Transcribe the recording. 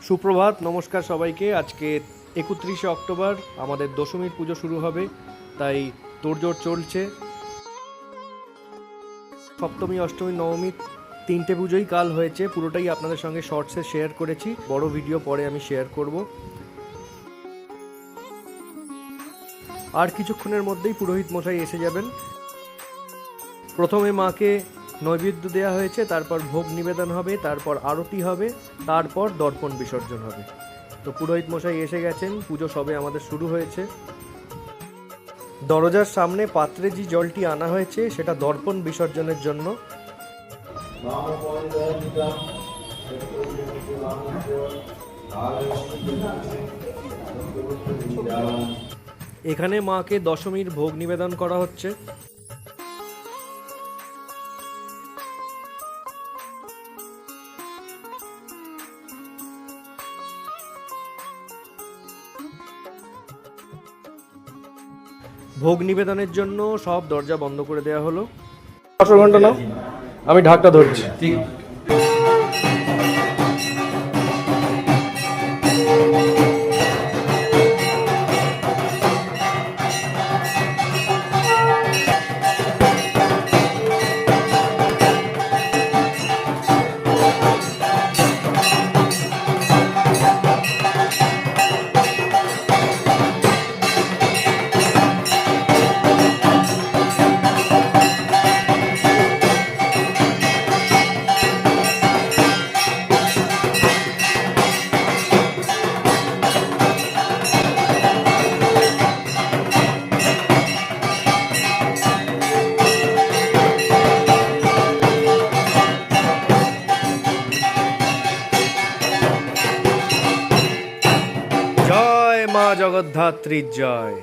সুপ্রভাত, নমস্কার সবাইকে। আজকে 31শে অক্টোবর, আমাদের দশমীর পুজো শুরু হবে, তাই তোড়জোড় চলছে। সপ্তমী, অষ্টমী, নবমী তিনটে পুজোই কাল হয়েছে। পুরোটাই আপনাদের সঙ্গে শর্টসে শেয়ার করেছি, বড় ভিডিও পরে আমি শেয়ার করব। আর কিছুক্ষণের মধ্যেই পুরোহিত মশাই এসে যাবেন। প্রথমে মাকে নৈবেদ্য দেওয়া হয়েছে, তারপর ভোগ নিবেদন হবে, তারপর আরতি হবে, তারপর দর্পণ বিসর্জন হবে। তো পুরোহিত মশাই এসে গেছেন, পুজো সবে আমাদের শুরু হয়েছে। দরজার সামনে পাত্রে যে জলটি আনা হয়েছে সেটা দর্পণ বিসর্জনের জন্য। এখানে মাকে দশমীর ভোগ নিবেদন করা হচ্ছে। ভোগ নিবেদনের জন্য সব দরজা বন্ধ করে দেওয়া হলো। 5 ঘন্টা নাও, আমি ঢাকটা ধরছি। ঠিক। জয় মা জগদ্ধাত্রীর জয়।